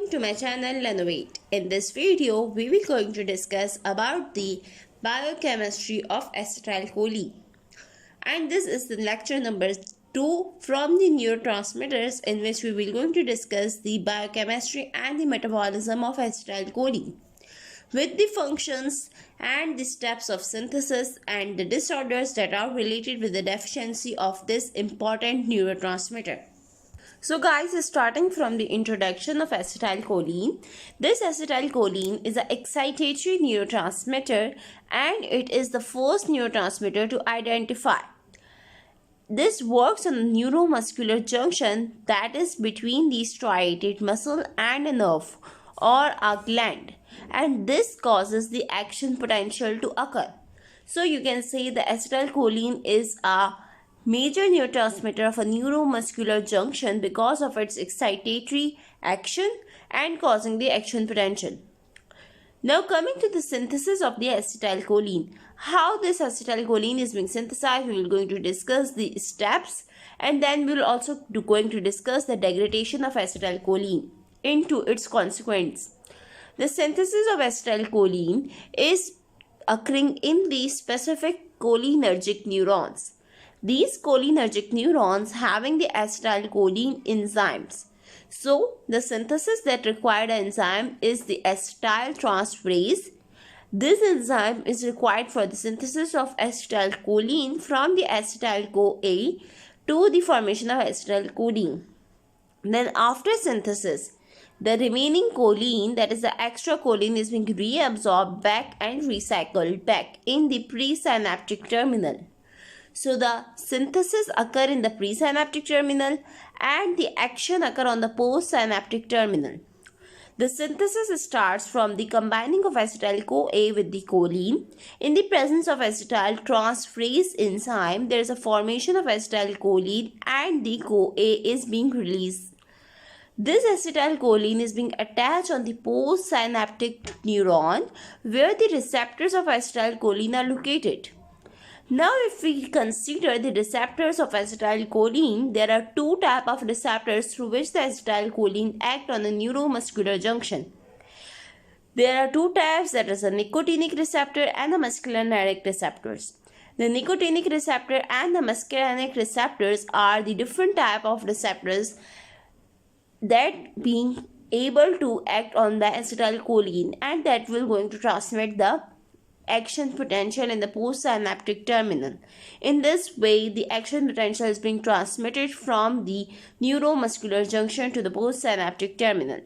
welcome to my channel Lenovate. In this video, we will going to discuss about the biochemistry of acetylcholine. And this is the lecture number 2 from the neurotransmitters, in which we will going to discuss the biochemistry and the metabolism of acetylcholine, with the functions and the steps of synthesis and the disorders that are related with the deficiency of this important neurotransmitter. So guys, starting from the introduction of acetylcholine, this acetylcholine is an excitatory neurotransmitter and it is the first neurotransmitter to identify. This works on a neuromuscular junction that is between the striated muscle and a nerve or a gland, and this causes the action potential to occur. So you can say the acetylcholine is a major neurotransmitter of a neuromuscular junction because of its excitatory action and causing the action potential. Now coming to the synthesis of the acetylcholine. How this acetylcholine is being synthesized, we will going to discuss the steps, and then we will also going to discuss the degradation of acetylcholine into its consequence. The synthesis of acetylcholine is occurring in the specific cholinergic neurons. These cholinergic neurons having the acetylcholine enzymes. So, the synthesis that required enzyme is the acetyltransferase. This enzyme is required for the synthesis of acetylcholine from the acetyl-CoA to the formation of acetylcholine. Then after synthesis, the remaining choline, that is the extra choline, is being reabsorbed back and recycled back in the presynaptic terminal. So the synthesis occur in the presynaptic terminal and the action occur on the postsynaptic terminal. The synthesis starts from the combining of acetyl-CoA with the choline. In the presence of acetyltransferase enzyme, there is a formation of acetylcholine and the CoA is being released. This acetylcholine is being attached on the postsynaptic neuron where the receptors of acetylcholine are located. Now if we consider the receptors of acetylcholine, there are two types of receptors through which the acetylcholine act on a neuromuscular junction. There are two types, that is a nicotinic receptor and the muscarinic receptors. The nicotinic receptor and the muscarinic receptors are the different type of receptors that being able to act on the acetylcholine and that will going to transmit the action potential in the postsynaptic terminal. In this way, the action potential is being transmitted from the neuromuscular junction to the postsynaptic terminal.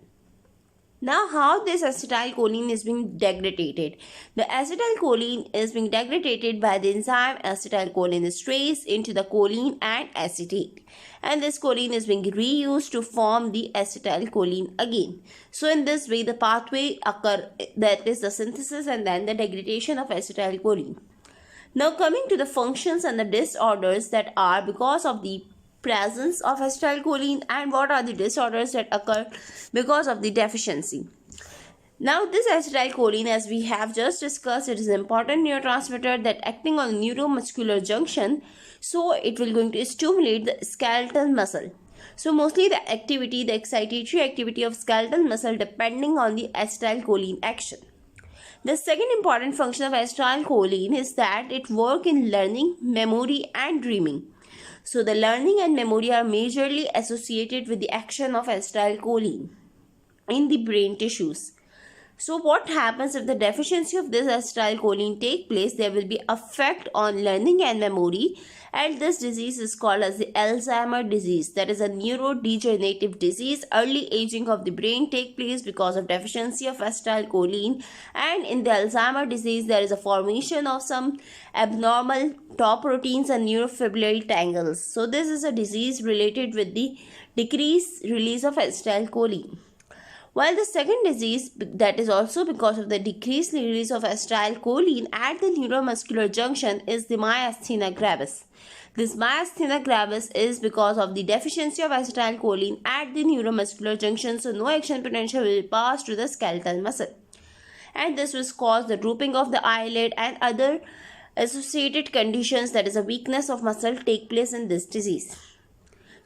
Now, how this acetylcholine is being degraded? The acetylcholine is being degraded by the enzyme acetylcholinesterase into the choline and acetate, and this choline is being reused to form the acetylcholine again. So in this way, the pathway occur, that is the synthesis and then the degradation of acetylcholine. Now coming to the functions and the disorders that are because of the presence of acetylcholine, and what are the disorders that occur because of the deficiency. Now this acetylcholine, as we have just discussed, it is an important neurotransmitter that acting on neuromuscular junction, so it will going to stimulate the skeletal muscle. So mostly the activity, the excitatory activity of skeletal muscle depending on the acetylcholine action. The second important function of acetylcholine is that it works in learning, memory and dreaming. So the learning and memory are majorly associated with the action of acetylcholine in the brain tissues. So what happens if the deficiency of this acetylcholine take place? There will be effect on learning and memory, and this disease is called as the Alzheimer's disease. That is a neurodegenerative disease. Early aging of the brain take place because of deficiency of acetylcholine, and in the Alzheimer's disease there is a formation of some abnormal tau proteins and neurofibrillary tangles. So this is a disease related with the decreased release of acetylcholine. While the second disease, that is also because of the decreased release of acetylcholine at the neuromuscular junction, is the myasthenia gravis. This myasthenia gravis is because of the deficiency of acetylcholine at the neuromuscular junction, so no action potential will pass to the skeletal muscle. And this will cause the drooping of the eyelid and other associated conditions, that is a weakness of muscle, take place in this disease.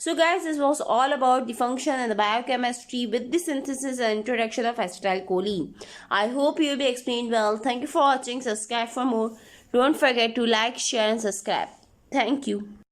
So guys, this was all about the function and the biochemistry with the synthesis and introduction of acetylcholine. I hope you will be explained well. Thank you for watching. Subscribe for more. Don't forget to like, share and subscribe. Thank you.